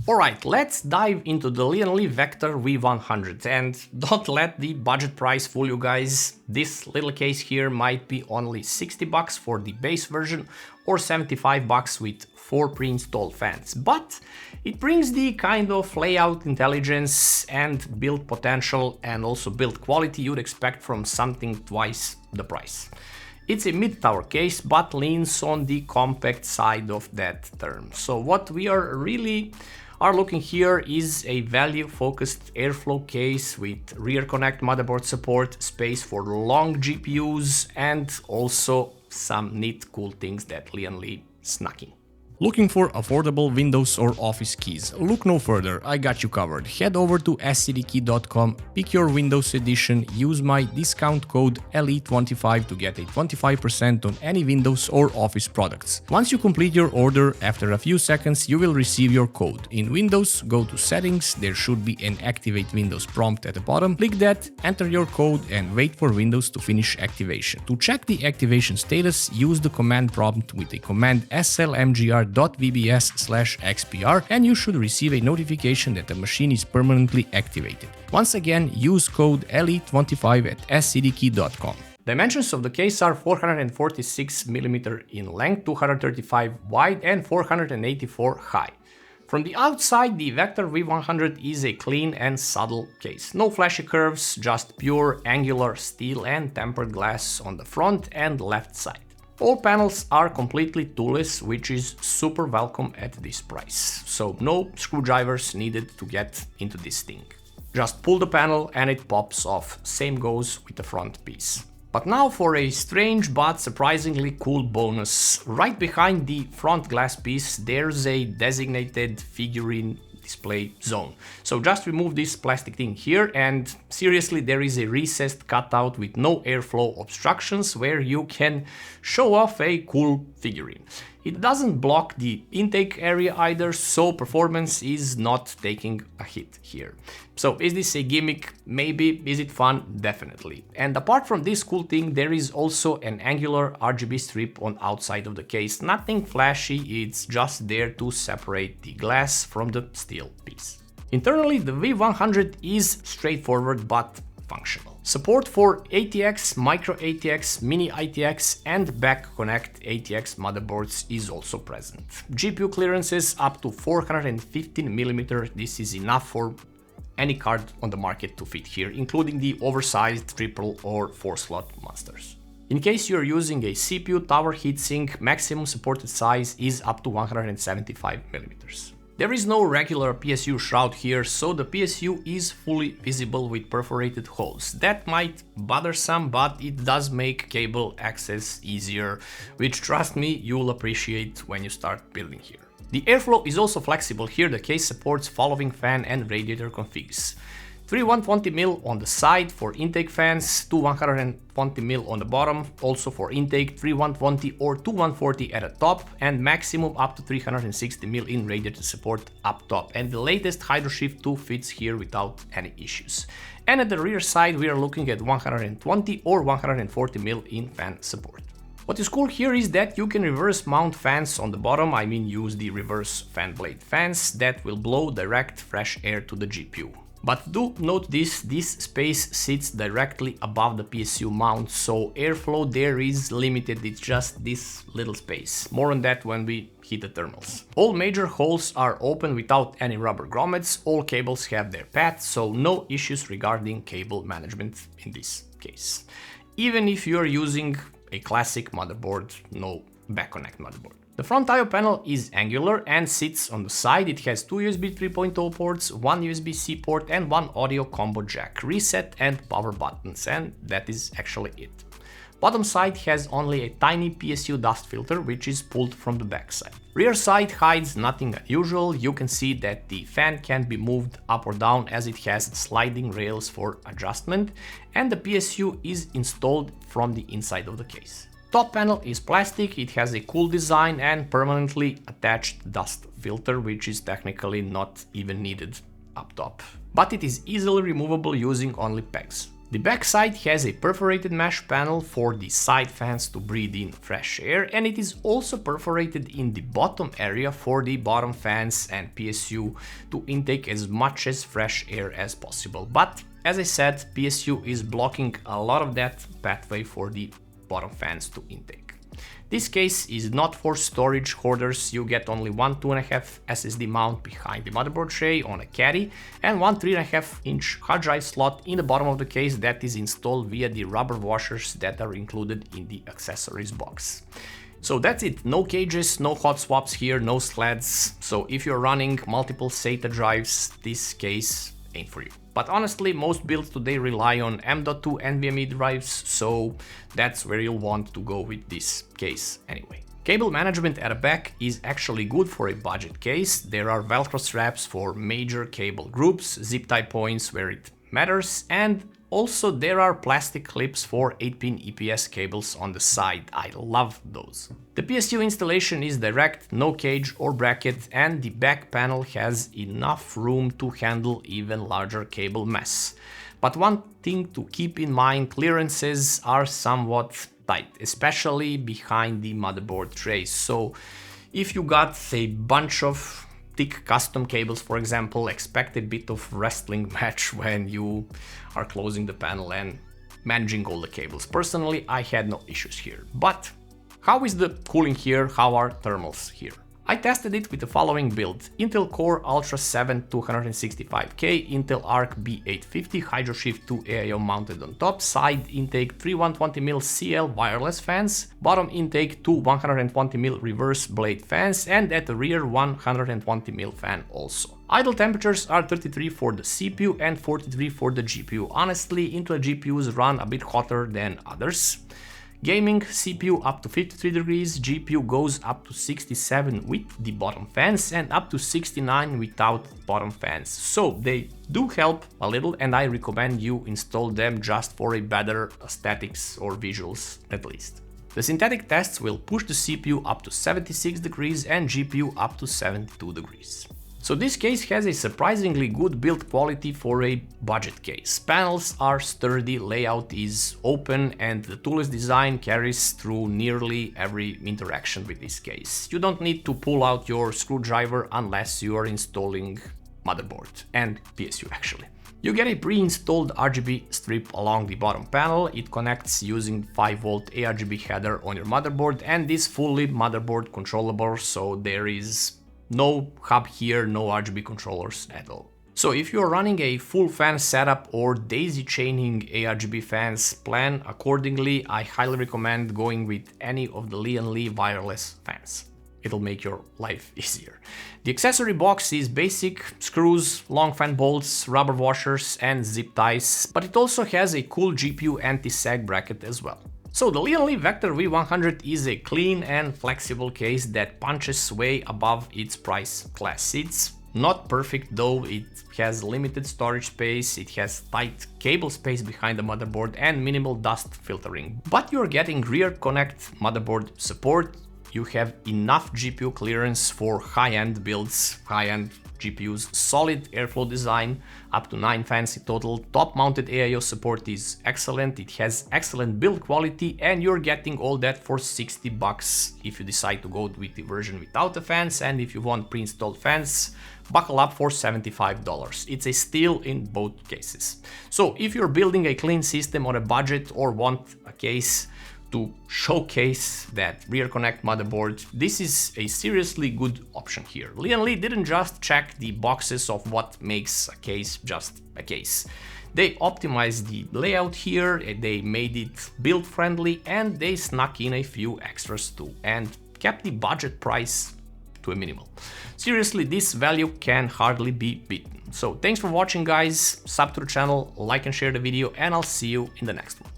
Alright, let's dive into the Lian Li Vector V100 and don't let the budget price fool you guys. This little case here might be only $60 for the base version or $75 with 4 pre-installed fans, but it brings the kind of layout intelligence and build potential and also build quality you'd expect from something twice the price. It's a mid-tower case, but leans on the compact side of that term. So what we are looking here is a value-focused airflow case with rear connect motherboard support, space for long GPUs, and also some neat cool things that Lian Li snuck in. Looking for affordable Windows or Office keys? Look no further, I got you covered. Head over to scdkey.com, pick your Windows edition, use my discount code LE25 to get a 25% on any Windows or Office products. Once you complete your order, after a few seconds you will receive your code. In Windows, go to Settings, there should be an Activate Windows prompt at the bottom. Click that, enter your code and wait for Windows to finish activation. To check the activation status, use the command prompt with the command slmgr.vbs/xpr and you should receive a notification that the machine is permanently activated. Once again, use code LE25 at scdkey.com. Dimensions of the case are 446mm in length, 235 wide and 484 high. From the outside, the Vector V100 is a clean and subtle case. No flashy curves, just pure angular steel and tempered glass on the front and left side. All panels are completely toolless, which is super welcome at this price. So no screwdrivers needed to get into this thing. Just pull the panel and it pops off. Same goes with the front piece. But now for a strange but surprisingly cool bonus. Right behind the front glass piece there's a designated figurine display zone. So just remove this plastic thing here and seriously there is a recessed cutout with no airflow obstructions where you can show off a cool figurine. It doesn't block the intake area either, so performance is not taking a hit here. So is this a gimmick? Maybe. Is it fun? Definitely. And apart from this cool thing, there is also an angular RGB strip on outside of the case. Nothing flashy, it's just there to separate the glass from the steel piece. Internally, the V100 is straightforward but functional. Support for ATX, micro ATX, mini ITX and back connect ATX motherboards is also present. GPU clearances up to 415mm, this is enough for any card on the market to fit here, including the oversized triple or 4-slot monsters. In case you're using a CPU tower heatsink, maximum supported size is up to 175mm. There is no regular PSU shroud here, so the PSU is fully visible with perforated holes. That might bother some, but it does make cable access easier, which trust me, you'll appreciate when you start building here. The airflow is also flexible here, the case supports following fan and radiator configs. 3 120mm on the side for intake fans, 2 120mm on the bottom, also for intake, 3 120 or 2 140 at the top, and maximum up to 360mm in radiator support up top. And the latest Hydroshift 2 fits here without any issues. And at the rear side we are looking at 120 or 140mm in fan support. What is cool here is that you can reverse mount fans on the bottom, I mean use the reverse fan blade fans that will blow direct fresh air to the GPU. But do note this space sits directly above the PSU mount, so airflow there is limited, it's just this little space. More on that when we hit the thermals. All major holes are open without any rubber grommets, all cables have their paths, so no issues regarding cable management in this case. Even if you're using a classic motherboard, no back connect motherboard. The front I/O panel is angular and sits on the side. It has 2 USB 3.0 ports, 1 USB-C port and 1 audio combo jack, reset and power buttons, and that is actually it. Bottom side has only a tiny PSU dust filter which is pulled from the back side. Rear side hides nothing unusual. You can see that the fan can be moved up or down as it has sliding rails for adjustment, and the PSU is installed from the inside of the case. Top panel is plastic, it has a cool design and permanently attached dust filter, which is technically not even needed up top. But it is easily removable using only pegs. The backside has a perforated mesh panel for the side fans to breathe in fresh air, and it is also perforated in the bottom area for the bottom fans and PSU to intake as much as fresh air as possible. But as I said, PSU is blocking a lot of that pathway for the bottom fans to intake. This case is not for storage hoarders. You get only one 2.5 SSD mount behind the motherboard tray on a caddy and one 3.5-inch hard drive slot in the bottom of the case that is installed via the rubber washers that are included in the accessories box. So that's it, no cages, no hot swaps here, no sleds. So if you're running multiple SATA drives, this case ain't for you. But honestly, most builds today rely on M.2 NVMe drives, so that's where you'll want to go with this case anyway. Cable management at the back is actually good for a budget case. There are Velcro straps for major cable groups, zip tie points where it matters, and also there are plastic clips for 8-pin EPS cables on the side. I love those. The PSU installation is direct, no cage or bracket, and the back panel has enough room to handle even larger cable mess. But one thing to keep in mind, clearances are somewhat tight, especially behind the motherboard trays. So if you got a bunch of thick custom cables, for example, expect a bit of wrestling match when you are closing the panel and managing all the cables. Personally, I had no issues here. But how is the cooling here? How are thermals here? I tested it with the following build: Intel Core Ultra 7 265K, Intel Arc B850, Hydro Shift 2 AIO mounted on top, side intake 3 120mm CL wireless fans, bottom intake 2 120mm reverse blade fans, and at the rear 120mm fan also. Idle temperatures are 33 for the CPU and 43 for the GPU. Honestly, Intel GPUs run a bit hotter than others. Gaming CPU up to 53 degrees, GPU goes up to 67 with the bottom fans and up to 69 without bottom fans. So they do help a little, and I recommend you install them just for a better aesthetics or visuals at least. The synthetic tests will push the CPU up to 76 degrees and GPU up to 72 degrees. So this case has a surprisingly good build quality for a budget case. Panels are sturdy, layout is open, and the toolless design carries through nearly every interaction with this case. You don't need to pull out your screwdriver unless you are installing motherboard and PSU actually. You get a pre-installed RGB strip along the bottom panel. It connects using 5V ARGB header on your motherboard, and is fully motherboard controllable, so there is no hub here, no RGB controllers at all. So if you're running a full fan setup or daisy chaining ARGB fans, plan accordingly. I highly recommend going with any of the Lian Li wireless fans. It'll make your life easier. The accessory box is basic: screws, long fan bolts, rubber washers, and zip ties, but it also has a cool GPU anti-sag bracket as well. So the Lian Li Vector V100 is a clean and flexible case that punches way above its price class. It's not perfect though, it has limited storage space, it has tight cable space behind the motherboard and minimal dust filtering. But you're getting rear connect motherboard support, you have enough GPU clearance for high-end builds, high-end GPUs, solid airflow design, up to 9 fans in total, top-mounted AIO support is excellent, it has excellent build quality, and you're getting all that for $60 if you decide to go with the version without the fans, and if you want pre-installed fans, buckle up for $75. It's a steal in both cases. So if you're building a clean system on a budget or want a case to showcase that rear connect motherboard, this is a seriously good option here. Lian Li didn't just check the boxes of what makes a case just a case. They optimized the layout here, they made it build friendly, and they snuck in a few extras too, and kept the budget price to a minimal. Seriously, this value can hardly be beaten. So thanks for watching guys, sub to the channel, like and share the video, and I'll see you in the next one.